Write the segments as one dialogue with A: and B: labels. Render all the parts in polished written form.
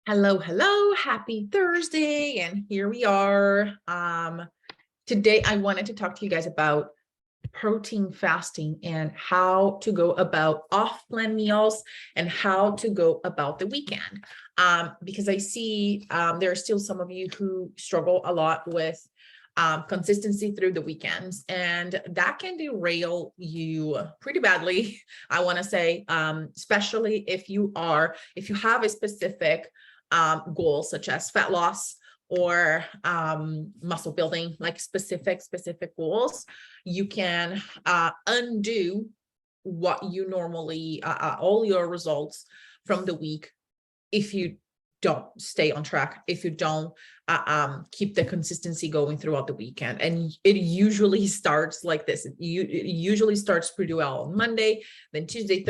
A: Hello, hello, happy Thursday. And here we are. Today I wanted to talk to you guys about protein fasting and how to go about off-plan meals and how to go about the weekend. Because I see there are still some of you who struggle a lot with consistency through the weekends, and that can derail you pretty badly. I want to say, especially if you have a specific goals such as fat loss or muscle building, like specific goals, you can undo what you normally, all your results from the week if you don't stay on track, if you don't keep the consistency going throughout the weekend. And it usually starts like this. It usually starts pretty well on Monday, then Tuesday,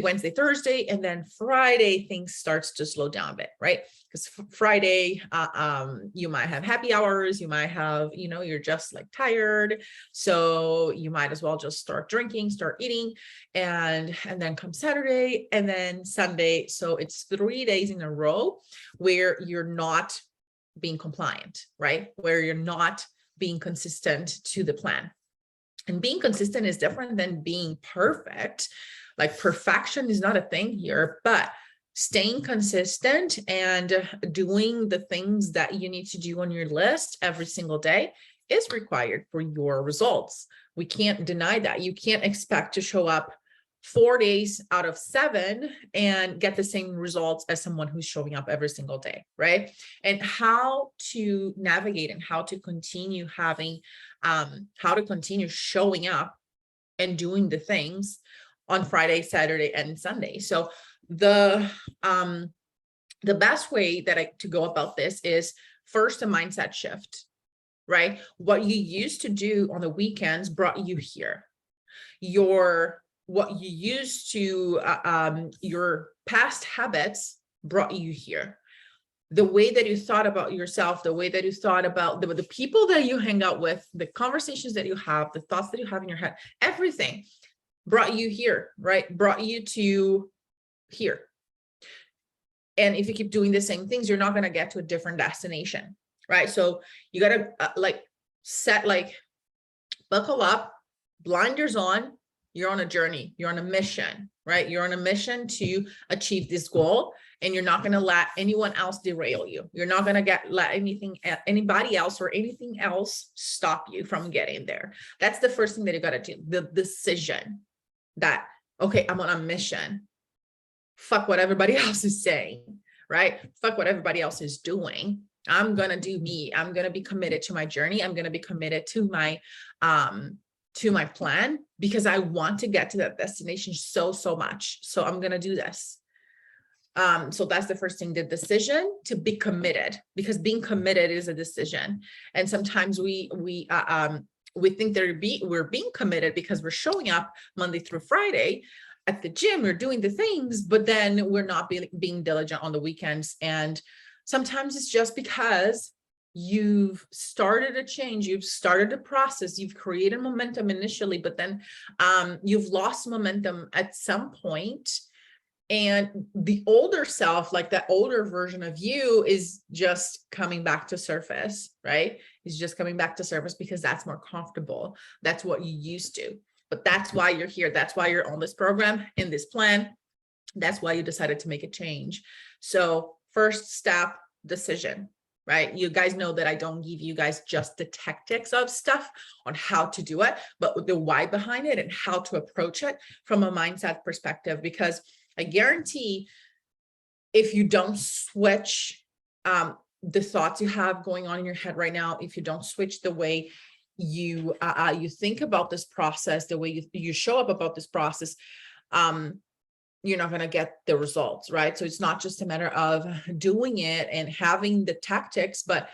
A: Wednesday, Thursday, and then Friday, things starts to slow down a bit, right? Because Friday, you might have happy hours, you might have, you're just like tired. So you might as well just start drinking, start eating, and then come Saturday and then Sunday. So it's 3 days in a row where you're not being compliant, right? Where you're not being consistent to the plan. And being consistent is different than being perfect. Like perfection is not a thing here, but staying consistent and doing the things that you need to do on your list every single day is required for your results. We can't deny that. You can't expect to show up 4 days out of 7 and get the same results as someone who's showing up every single day, right? And how to navigate and how to continue having, how to continue showing up and doing the things on Friday, Saturday, and Sunday. So the best way to go about this is first a mindset shift, right? What you used to do on the weekends brought you here. What you used to, your past habits brought you here. The way that you thought about yourself, the way that you thought about the people that you hang out with, the conversations that you have, the thoughts that you have in your head, everything brought you here, right? Brought you to here. And if you keep doing the same things, you're not going to get to a different destination, right? So you got to buckle up, blinders on. You're on a journey, you're on a mission, right? You're on a mission to achieve this goal, and you're not going to let anyone else derail you. You're not going to let anybody else or anything else stop you from getting there. That's the first thing that you got to do. The decision that, okay, I'm on a mission. Fuck what everybody else is saying, right? Fuck what everybody else is doing. I'm going to do me. I'm going to be committed to my journey. I'm going to be committed to my plan, because I want to get to that destination so much. So I'm going to do this. So that's the first thing, the decision to be committed, because being committed is a decision. And sometimes we think we're being committed because we're showing up Monday through Friday at the gym, we're doing the things, but then we're not being diligent on the weekends. And sometimes it's just because you've started a change, you've started a process, you've created momentum initially, but then you've lost momentum at some point. And the older self, like that older version of you, is just coming back to surface, right? It's just coming back to surface because that's more comfortable. That's what you used to. But that's why you're here. That's why you're on this program, in this plan. That's why you decided to make a change. So first step, decision, right? You guys know that I don't give you guys just the tactics of stuff on how to do it, but the why behind it and how to approach it from a mindset perspective. Because I guarantee if you don't switch the thoughts you have going on in your head right now, if you don't switch the way you think about this process, the way you show up about this process, you're not going to get the results, right? So it's not just a matter of doing it and having the tactics, but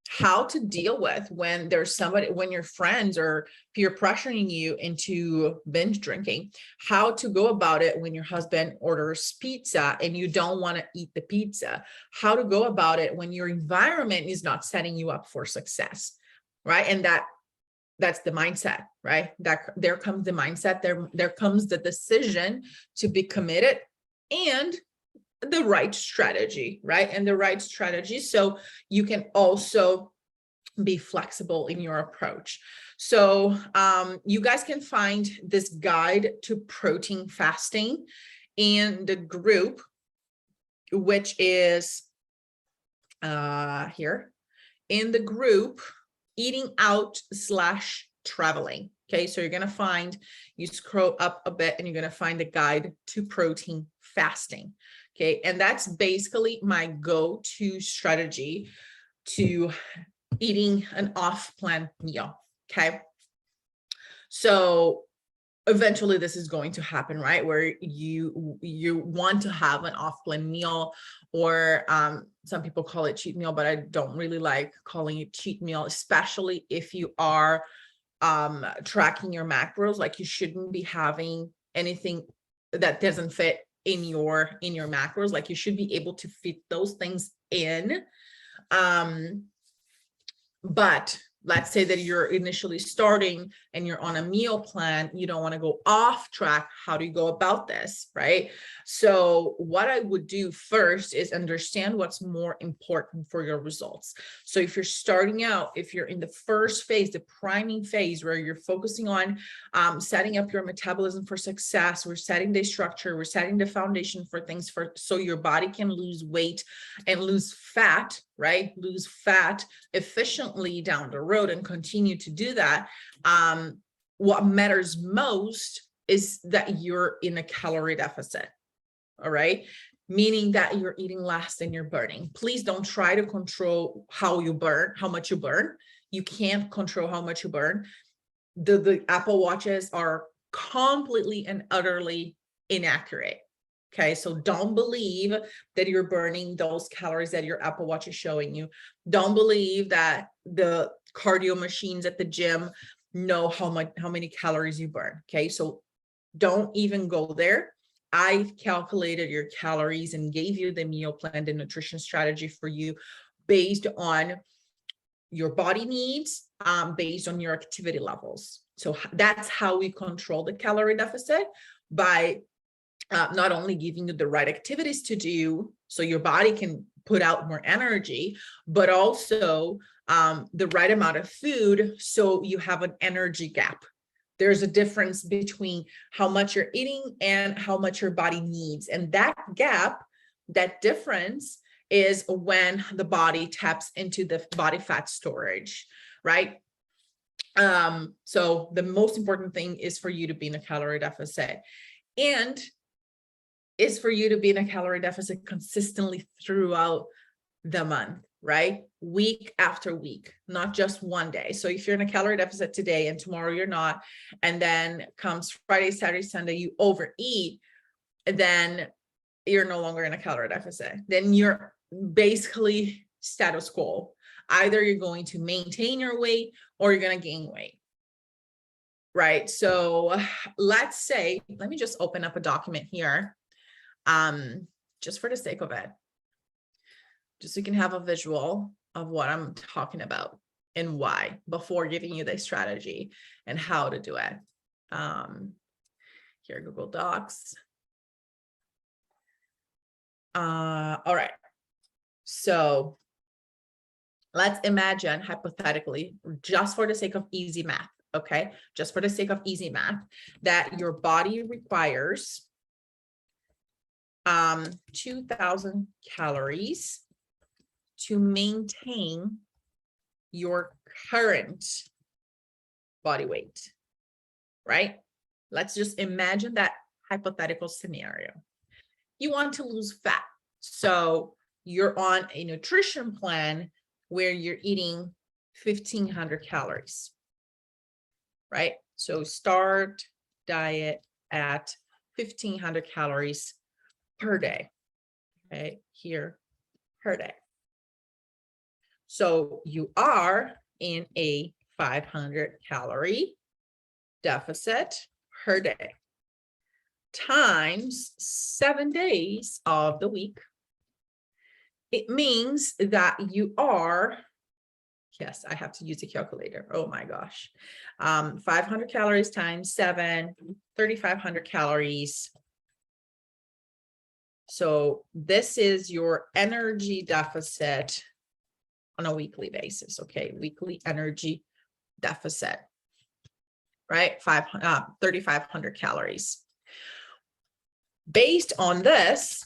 A: how to deal with when your friends are peer pressuring you into binge drinking, how to go about it when your husband orders pizza and you don't want to eat the pizza, how to go about it when your environment is not setting you up for success, right? And that's the mindset, right? That there comes the mindset, there comes the decision to be committed, and the right strategy, right? And the right strategy. So you can also be flexible in your approach. So you guys can find this guide to protein fasting in the group, which is here in the group, eating out / traveling. Okay, so you're going to find, you scroll up a bit and you're going to find the guide to protein fasting. Okay, and that's basically my go-to strategy to eating an off-plan meal. Okay, so eventually this is going to happen, right? Where you want to have an off-plan meal, or some people call it cheat meal, but I don't really like calling it cheat meal, especially if you are tracking your macros. Like, you shouldn't be having anything that doesn't fit in your macros. Like, you should be able to fit those things in. But let's say that you're initially starting and you're on a meal plan, you don't want to go off track. How do you go about this, right? So what I would do first is understand what's more important for your results. So if you're starting out, if you're in the first phase, the priming phase, where you're focusing on setting up your metabolism for success, we're setting the structure, we're setting the foundation for things so your body can lose weight and lose fat, right? Lose fat efficiently down the road and continue to do that. What matters most is that you're in a calorie deficit. All right. Meaning that you're eating less than you're burning. Please don't try to control how much you burn. You can't control how much you burn. The Apple Watches are completely and utterly inaccurate. Okay, so don't believe that you're burning those calories that your Apple Watch is showing you. Don't believe that the cardio machines at the gym know how many calories you burn. Okay, so don't even go there. I've calculated your calories and gave you the meal plan, the nutrition strategy for you based on your body needs, based on your activity levels. So that's how we control the calorie deficit, by not only giving you the right activities to do so your body can put out more energy, but also the right amount of food so you have an energy gap. There's a difference between how much you're eating and how much your body needs. And that gap, that difference, is when the body taps into the body fat storage, right? So the most important thing is for you to be in a calorie deficit, and is for you to be in a calorie deficit consistently throughout the month, right? Week after week, not just one day. So if you're in a calorie deficit today and tomorrow you're not, and then comes Friday, Saturday, Sunday, you overeat, then you're no longer in a calorie deficit. Then you're basically status quo. Either you're going to maintain your weight or you're going to gain weight. Right. So let's say, let me just open up a document here. Just for the sake of it, just so you can have a visual of what I'm talking about and why, before giving you the strategy and how to do it. Here, Google Docs. All right. So let's imagine, hypothetically, just for the sake of easy math, okay? Just for the sake of easy math, that your body requires 2,000 calories to maintain your current body weight, right? Let's just imagine that hypothetical scenario. You want to lose fat. So you're on a nutrition plan where you're eating 1,500 calories, right? So start diet at 1,500 calories per day, okay, here, per day. So you are in a 500 calorie deficit per day, times 7 days of the week. It means that you are, yes, I have to use a calculator. Oh my gosh. 500 calories times 7, 3,500 calories. So this is your energy deficit on a weekly basis. Okay, weekly energy deficit, right? 3,500 calories. Based on this,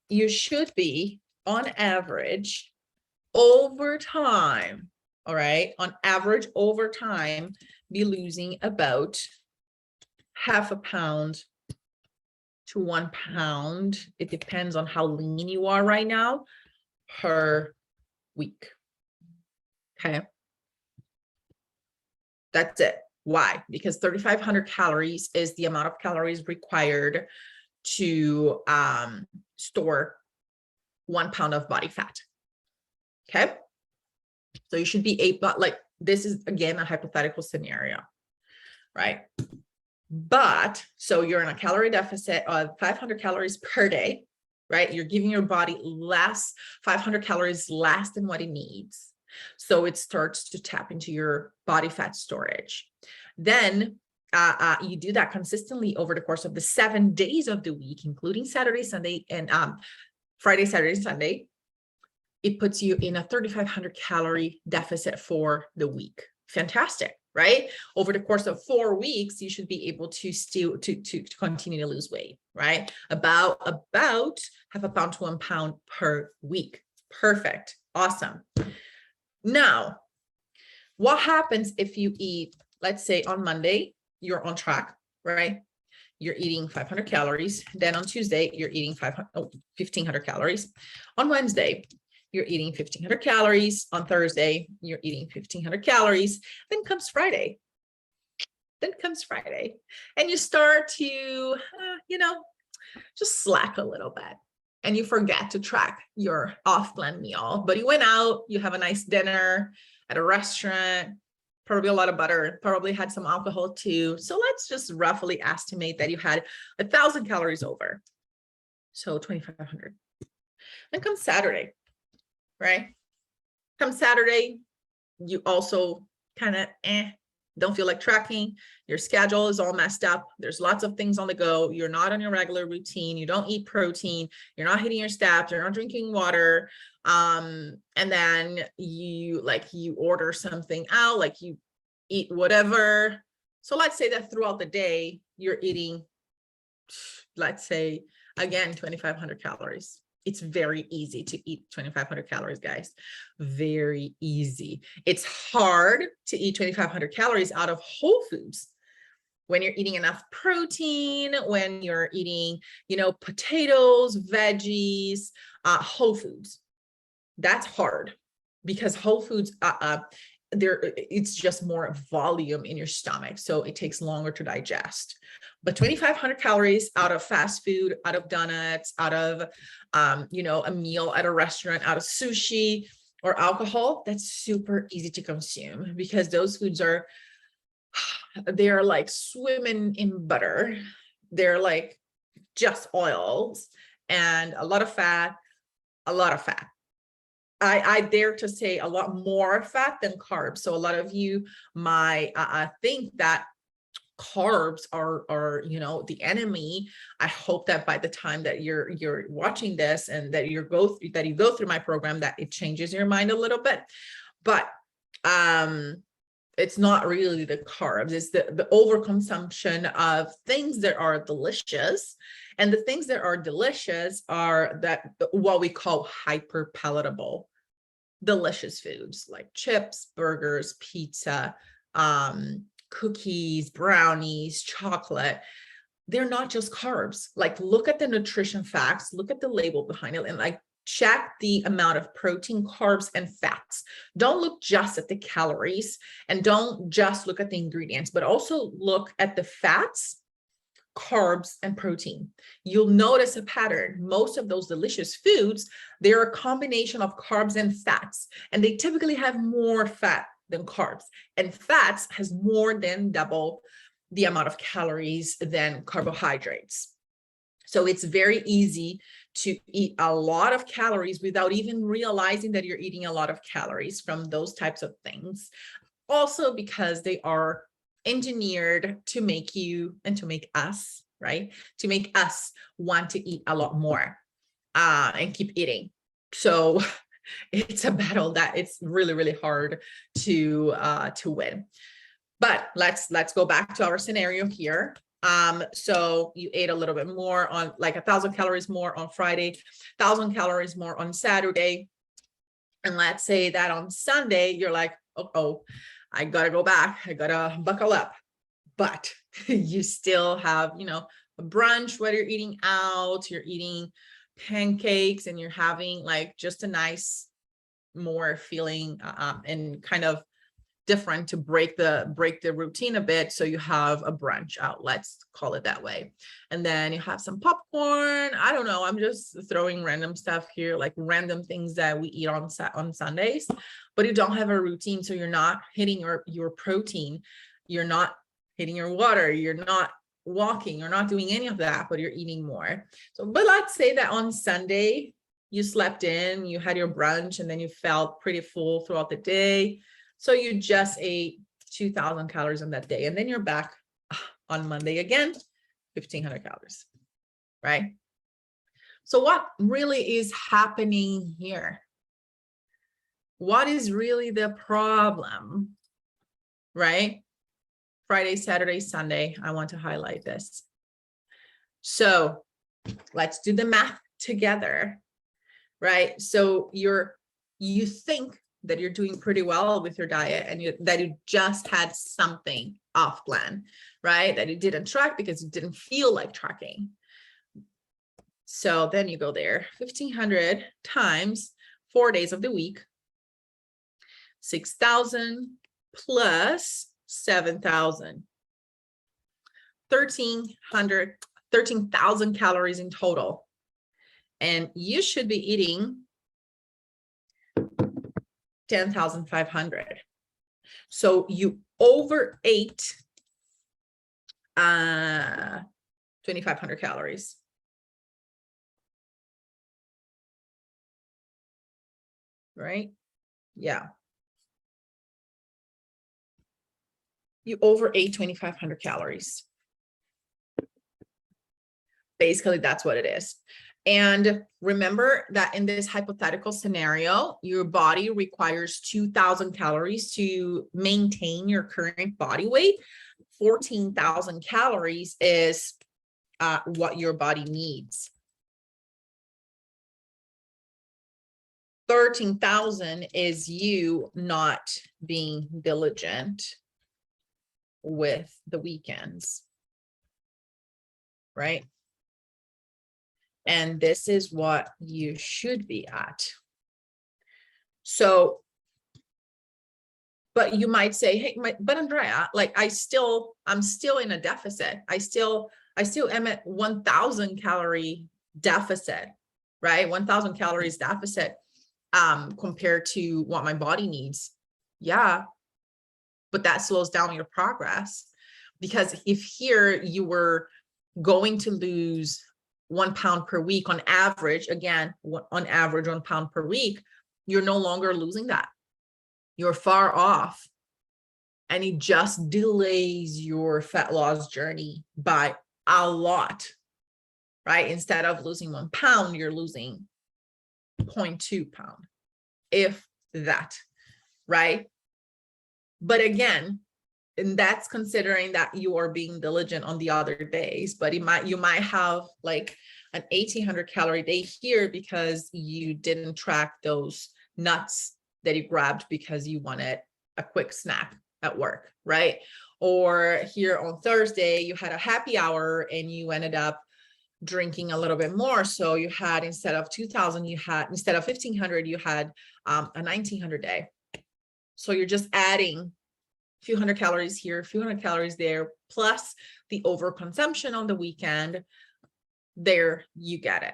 A: you should be on average over time, all right, on average over time, be losing about half a pound to 1 pound. It depends on how lean you are right now per week. Okay. That's it. Why? Because 3,500 calories is the amount of calories required to store 1 pound of body fat. Okay. So you should be able, like, this is again a hypothetical scenario, right? But so you're in a calorie deficit of 500 calories per day, right? You're giving your body less, 500 calories less than what it needs. So it starts to tap into your body fat storage. Then you do that consistently over the course of the 7 days of the week, including Saturday, Sunday, and Friday, Saturday, Sunday. It puts you in a 3,500 calorie deficit for the week. Fantastic, right? Over the course of 4 weeks, you should be able to still to continue to lose weight, right? About half a pound to 1 pound per week. Perfect. Awesome. Now, what happens if you eat, let's say on Monday, you're on track, right? You're eating 500 calories. Then on Tuesday, you're eating 1,500 calories. On Wednesday, you're eating 1,500 calories. On Thursday, you're eating 1,500 calories. Then comes Friday. And you start to, just slack a little bit. And you forget to track your off-plan meal. But you went out, you have a nice dinner at a restaurant, probably a lot of butter, probably had some alcohol too. So let's just roughly estimate that you had 1,000 calories over. So 2,500. Then comes Saturday, right? Come Saturday, you also kind of don't feel like tracking. Your schedule is all messed up. There's lots of things on the go. You're not on your regular routine. You don't eat protein. You're not hitting your steps. You're not drinking water. And then you order something out, like you eat whatever. So let's say that throughout the day, you're eating, let's say, again, 2,500 calories. It's very easy to eat 2,500 calories, guys. Very easy. It's hard to eat 2,500 calories out of whole foods. When you're eating enough protein, when you're eating, potatoes, veggies, whole foods. That's hard because whole foods, it's just more volume in your stomach. So it takes longer to digest. But 2,500 calories out of fast food, out of donuts, out of, a meal at a restaurant, out of sushi or alcohol, that's super easy to consume because those foods they're like swimming in butter. They're like just oils and a lot of fat. I dare to say a lot more fat than carbs. So a lot of you might think that carbs are the enemy. I hope that by the time that you're watching this and that you go through my program, that it changes your mind a little bit. But it's not really the carbs. It's the overconsumption of things that are delicious. And the things that are delicious are what we call hyper palatable, delicious foods like chips, burgers, pizza, cookies, brownies, chocolate. They're not just carbs. Like, look at the nutrition facts, look at the label behind it, and check the amount of protein, carbs, and fats. Don't look just at the calories and don't just look at the ingredients, but also look at the fats, carbs, and protein. You'll notice a pattern. Most of those delicious foods, they're a combination of carbs and fats, and they typically have more fat than carbs, and fats has more than double the amount of calories than carbohydrates. So it's very easy to eat a lot of calories without even realizing that you're eating a lot of calories from those types of things. Also because they are engineered to make you and to make us, right? To make us want to eat a lot more. and keep eating. So it's a battle that it's really, really hard to win. But let's go back to our scenario here. So you ate a little bit more on, like 1,000 calories more on Friday, 1,000 calories more on Saturday. And let's say that on Sunday, you're like, oh, I gotta go back. I gotta buckle up. But you still have, a brunch where you're eating out, you're eating pancakes and you're having like just a nice, more feeling and kind of different to break the routine a bit. So you have a brunch out, let's call it that way. And then you have some popcorn. I don't know, I'm just throwing random stuff here, like random things that we eat on Sundays, but you don't have a routine. So you're not hitting your protein, you're not hitting your water, you're not walking, you're not doing any of that, but you're eating more. So, but let's say that on Sunday, you slept in, you had your brunch, and then you felt pretty full throughout the day. So you just ate 2,000 calories on that day, and then you're back on Monday again, 1,500 calories, right? So what really is happening here? What is really the problem, right? Friday, Saturday, Sunday, I want to highlight this. So let's do the math together, right? So you think that you're doing pretty well with your diet and that you just had something off plan, right? That you didn't track because you didn't feel like tracking. So then you go there, 1,500 times 4 days of the week, 6,000 plus 7,000, 13,000 calories in total. And you should be eating 10,500. So you overate 2,500 calories. Right? Yeah. You overate 2,500 calories. Basically, that's what it is. And remember that in this hypothetical scenario, your body requires 2,000 calories to maintain your current body weight. 14,000 calories is what your body needs. 13,000 is you not being diligent with the weekends, right? And this is what you should be at. So, but you might say, hey, but Andrea, like I'm still in a deficit. I still am at 1,000 calorie deficit, right? 1,000 calories deficit compared to what my body needs. Yeah, but that slows down your progress, because if here you were going to lose 1 pound per week on average, again, on average 1 pound per week, you're no longer losing that. You're far off. And it just delays your fat loss journey by a lot, right? Instead of losing 1 pound, you're losing 0.2 pound, if that, right? But again, and that's considering that you are being diligent on the other days, but you might have like an 1,800 calorie day here because you didn't track those nuts that you grabbed because you wanted a quick snack at work, right? Or here on Thursday, you had a happy hour and you ended up drinking a little bit more. So you had, instead of 2,000, instead of 1,500, you had a 1,900 day. So you're just adding a few hundred calories here, a few hundred calories there, plus the overconsumption on the weekend. There, you get it.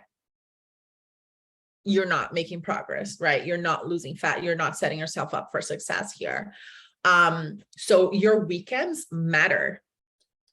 A: You're not making progress, right? You're not losing fat. You're not setting yourself up for success here. So your weekends matter.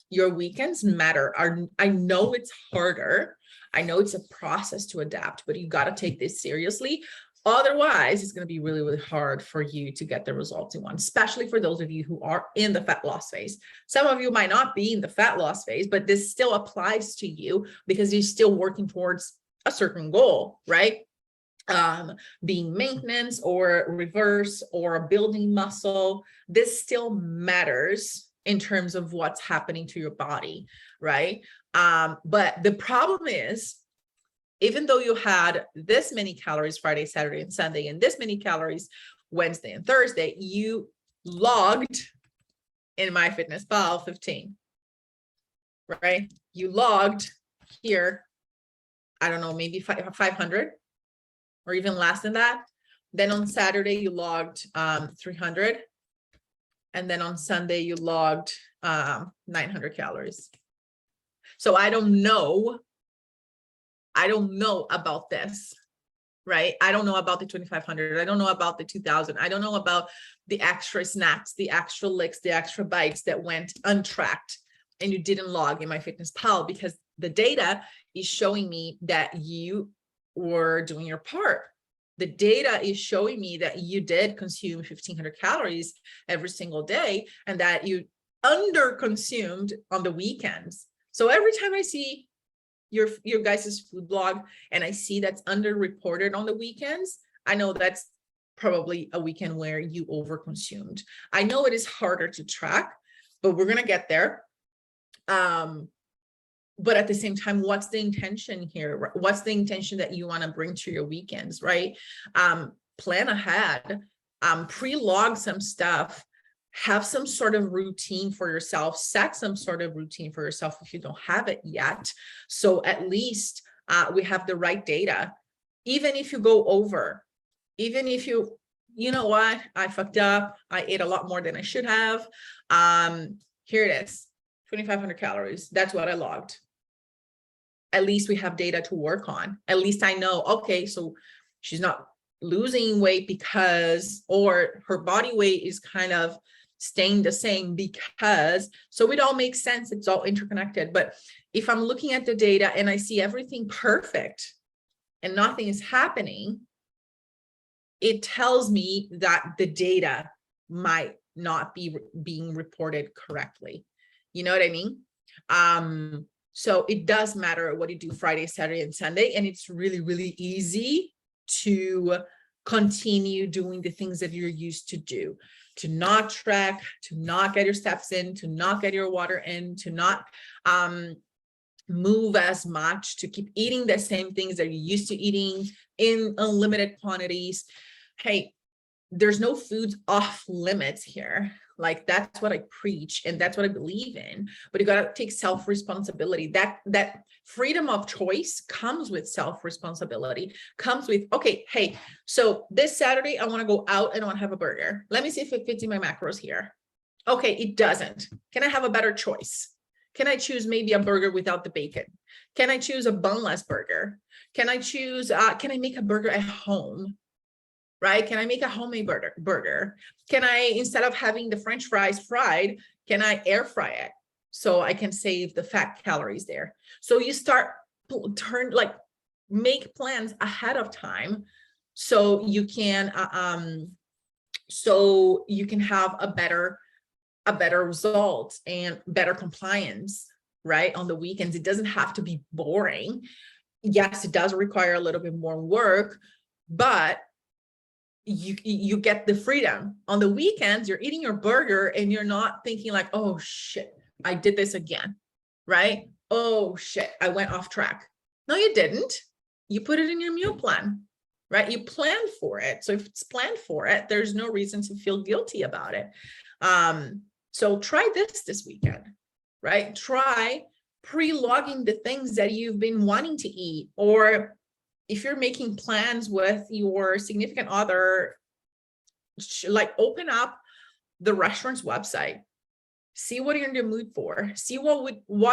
A: Your weekends matter. I know it's harder. I know it's a process to adapt, but you got to take this seriously. Otherwise, it's going to be really, really hard for you to get the results you want, especially for those of you who are in the fat loss phase. Some of you might not be in the fat loss phase, but this still applies to you because you're still working towards a certain goal, right? Being maintenance or reverse or building muscle, this still matters in terms of what's happening to your body, right? But the problem is, even though you had this many calories Friday, Saturday, and Sunday, and this many calories Wednesday and Thursday, you logged in MyFitnessPal 15, right? You logged here, I don't know, maybe 500 or even less than that. Then on Saturday, you logged 300. And then on Sunday, you logged 900 calories. So I don't know about this, right? I don't know about the 2,500. I don't know about the 2,000. I don't know about the extra snacks, the extra licks, the extra bites that went untracked and you didn't log in MyFitnessPal, because the data is showing me that you were doing your part. The data is showing me that you did consume 1,500 calories every single day and that you under-consumed on the weekends. So every time I see your guys' food blog and I see that's under-reported on the weekends, I know that's probably a weekend where you over-consumed. I know it is harder to track, but we're going to get there. But at the same time, what's the intention here? What's the intention that you want to bring to your weekends, right? Plan ahead, pre-log some stuff, have some sort of routine for yourself, set some sort of routine for yourself if you don't have it yet. So at least we have the right data. Even if you go over, even if you know what, I fucked up, I ate a lot more than I should have. Here it is, 2,500 calories. That's what I logged. At least we have data to work on. At least I know, okay, so she's not losing weight because, or her body weight is kind of staying the same because, so it all makes sense. It's all interconnected. But if I'm looking at the data and I see everything perfect and nothing is happening, it tells me that the data might not be being reported correctly. You know what I mean? So it does matter what you do Friday, Saturday, and Sunday. And it's really, really easy to continue doing the things that you're used to do, to not track, to not get your steps in, to not get your water in, to not move as much, to keep eating the same things that you're used to eating in unlimited quantities. Hey, there's no foods off limits here. Like, that's what I preach and that's what I believe in, but you got to take self-responsibility. That freedom of choice comes with self-responsibility, comes with, okay, hey, so this Saturday, I want to go out and I want to have a burger. Let me see if it fits in my macros here. Okay, it doesn't. Can I have a better choice? Can I choose maybe a burger without the bacon? Can I choose a bunless burger? Can I choose, can I make a burger at home? Right? Can I make a homemade burger? Can I, instead of having the French fries fried, can I air fry it so I can save the fat calories there? So you start make plans ahead of time so you can have a better result and better compliance, right? On the weekends, it doesn't have to be boring. Yes, it does require a little bit more work, but you get the freedom. On the weekends, you're eating your burger and you're not thinking like, oh shit, I did this again, right? Oh shit, I went off track. No, you didn't. You put it in your meal plan, right? You planned for it. So if it's planned for it, there's no reason to feel guilty about it. So try this weekend, right? Try pre-logging the things that you've been wanting to eat, or if you're making plans with your significant other, like open up the restaurant's website, see what you're in the mood for, see what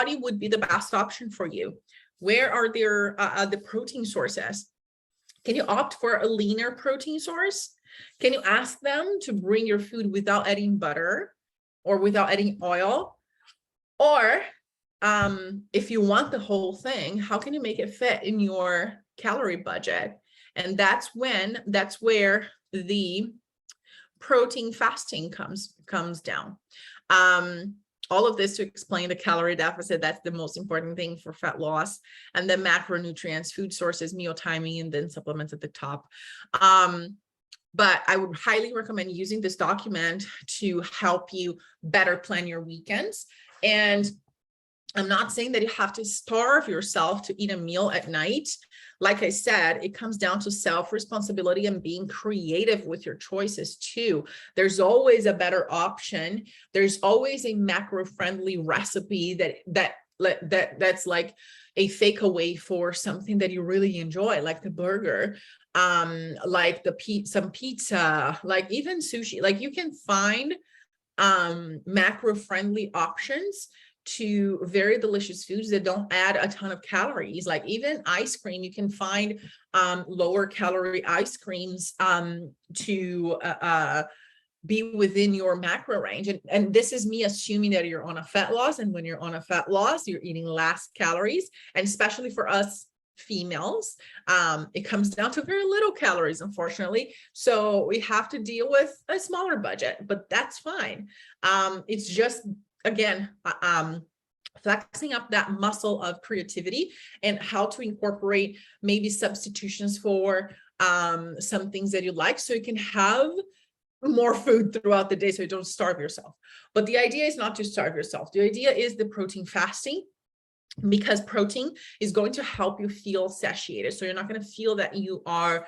A: it would be the best option for you. Where are there the protein sources? Can you opt for a leaner protein source? Can you ask them to bring your food without adding butter or without adding oil? Or if you want the whole thing, how can you make it fit in your calorie budget? And that's where the protein fasting comes down. all of this to explain the calorie deficit. That's the most important thing for fat loss. And then macronutrients, food sources, meal timing, and then supplements at the top. But I would highly recommend using this document to help you better plan your weekends. And I'm not saying that you have to starve yourself to eat a meal at night. Like I said, it comes down to self-responsibility and being creative with your choices too. There's always a better option. There's always a macro-friendly recipe that's like a takeaway for something that you really enjoy, like the burger, like some pizza, like even sushi. Like you can find macro-friendly options to very delicious foods that don't add a ton of calories. Like even ice cream, you can find lower calorie ice creams to be within your macro range. And this is me assuming that you're on a fat loss. And when you're on a fat loss, you're eating less calories. And especially for us females, it comes down to very little calories, unfortunately. So we have to deal with a smaller budget, but that's fine. It's just, again, flexing up that muscle of creativity and how to incorporate maybe substitutions for some things that you like, so you can have more food throughout the day so you don't starve yourself. But the idea is not to starve yourself. The idea is the protein fasting, because protein is going to help you feel satiated. So you're not going to feel that you are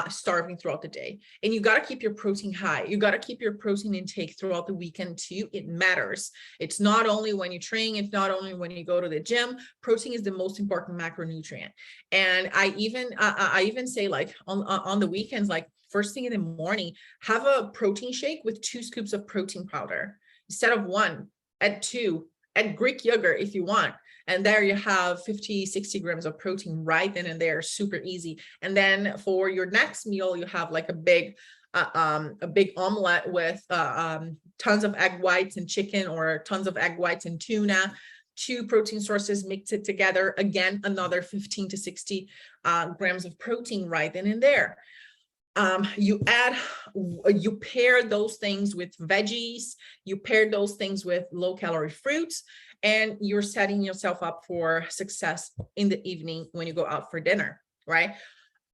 A: starving throughout the day. And you got to keep your protein high. You got to keep your protein intake throughout the weekend too. It matters. It's not only when you train, it's not only when you go to the gym. Protein is the most important macronutrient. And I even say, like on the weekends, like first thing in the morning, have a protein shake with 2 scoops of protein powder instead of 1. Add 2. Add Greek yogurt if you want. And there you have 50, 60 grams of protein right then and there, super easy. And then for your next meal, you have like a big omelet with tons of egg whites and chicken, or tons of egg whites and tuna. 2 protein sources, mix it together. Again, another 15 to 60 grams of protein right then and there. You pair those things with veggies, you pair those things with low calorie fruits, and you're setting yourself up for success in the evening when you go out for dinner, right?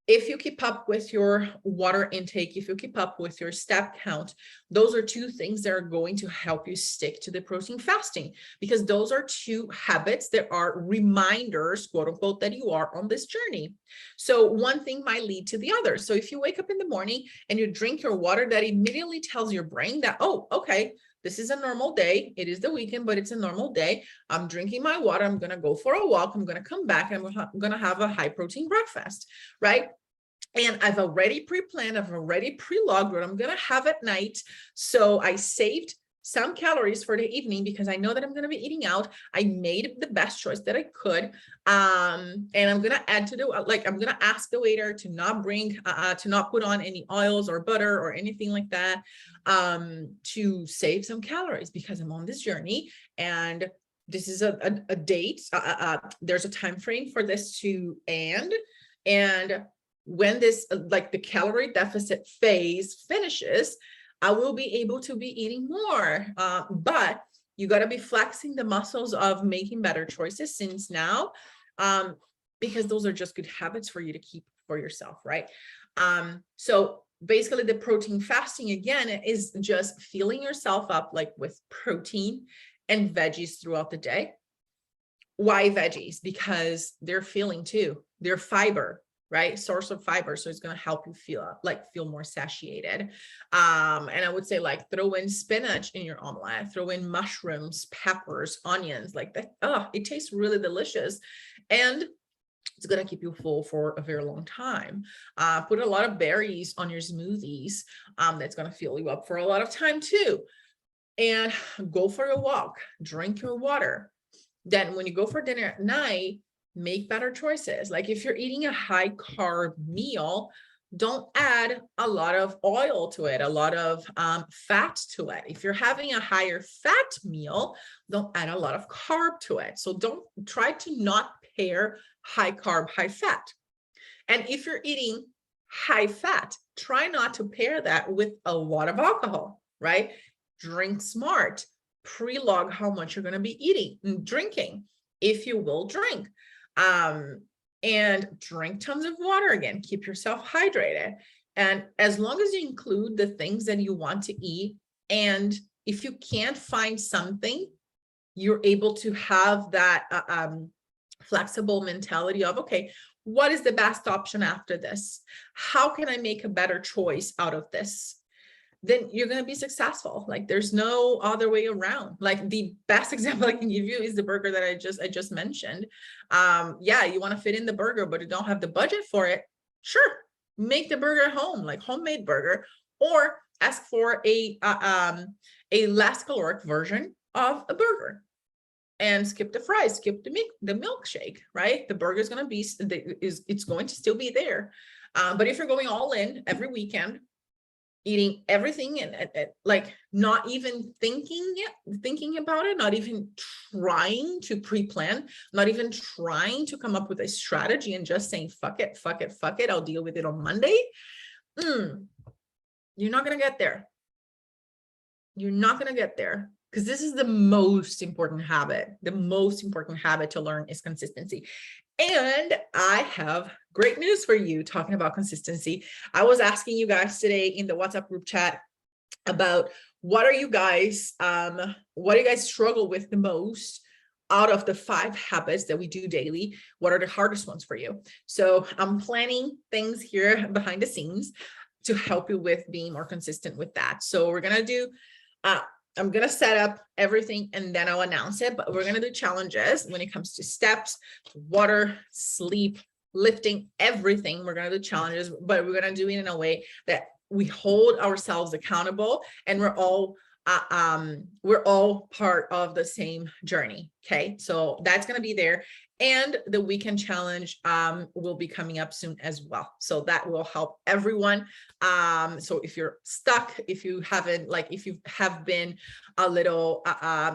A: If you keep up with your water intake, if you keep up with your step count, those are 2 things that are going to help you stick to the protein fasting, because those are 2 habits that are reminders, quote unquote, that you are on this journey. So one thing might lead to the other. So if you wake up in the morning and you drink your water, that immediately tells your brain that, oh, okay, this is a normal day. It is the weekend, but it's a normal day. I'm drinking my water. I'm going to go for a walk. I'm going to come back and I'm going to have a high protein breakfast, right? And I've already pre-planned, I've already pre-logged what I'm going to have at night. So I saved some calories for the evening because I know that I'm going to be eating out. I made the best choice that I could. And I'm going to add to the, I'm going to ask the waiter to not bring, to not put on any oils or butter or anything like that, to save some calories, because I'm on this journey and this is a date. There's a time frame for this to end. And when this, like the calorie deficit phase finishes, I will be able to be eating more. But you got to be flexing the muscles of making better choices since now, because those are just good habits for you to keep for yourself, right? So basically the protein fasting, again, is just filling yourself up like with protein and veggies throughout the day. Why veggies? Because they're filling too. They're fiber, right? Source of fiber. So it's going to help you feel more satiated. And I would say like throw in spinach in your omelet, throw in mushrooms, peppers, onions, like that. Oh, it tastes really delicious. And it's going to keep you full for a very long time. Put a lot of berries on your smoothies. That's going to fill you up for a lot of time too. And go for your walk, drink your water. Then when you go for dinner at night, make better choices. Like if you're eating a high carb meal, don't add a lot of oil to it, a lot of fat to it. If you're having a higher fat meal, don't add a lot of carb to it. So don't try to not pair high carb, high fat. And if you're eating high fat, try not to pair that with a lot of alcohol, right? Drink smart. pre-log how much you're going to be eating and drinking, if you will drink, and drink tons of water. Again, keep yourself hydrated. And as long as you include the things that you want to eat, and if you can't find something, you're able to have that flexible mentality of, okay, what is the best option after this? How can I make a better choice out of this? Then you're going to be successful. Like, there's no other way around. Like, the best example I can give you is the burger that I just mentioned. Yeah, you want to fit in the burger, but you don't have the budget for it. Sure, make the burger at home, like homemade burger, or ask for a less caloric version of a burger, and skip the fries, skip the milkshake, right? The burger is going to be, it's going to still be there. But if you're going all in every weekend, eating everything and like not even thinking about it, not even trying to pre-plan, not even trying to come up with a strategy, and just saying, fuck it, I'll deal with it on Monday. You're not going to get there. You're not going to get there, because this is the most important habit. The most important habit to learn is consistency. And I have great news for you talking about consistency. I was asking you guys today in the WhatsApp group chat about what do you guys struggle with the most out of the 5 habits that we do daily? What are the hardest ones for you? So I'm planning things here behind the scenes to help you with being more consistent with that. So we're going to do, I'm going to set up everything and then I'll announce it, but we're going to do challenges when it comes to steps, water, sleep, lifting, everything. We're going to do challenges, but we're going to do it in a way that we hold ourselves accountable, and we're all part of the same journey. Okay. So that's going to be there. And the weekend challenge will be coming up soon as well. So that will help everyone. So if you're stuck, if you have been a little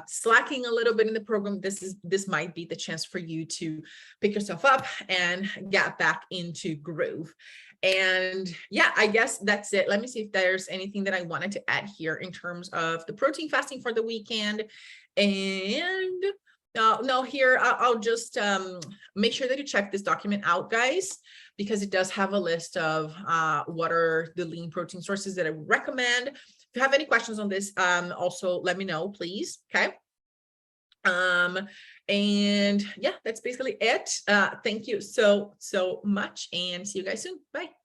A: slacking a little bit in the program, this might be the chance for you to pick yourself up and get back into groove. And yeah, I guess that's it. Let me see if there's anything that I wanted to add here in terms of the protein fasting for the weekend. And no, here, I'll just make sure that you check this document out, guys, because it does have a list of what are the lean protein sources that I would recommend. If you have any questions on this, also let me know, please. Okay. And yeah, that's basically it. Thank you so much, and see you guys soon. Bye.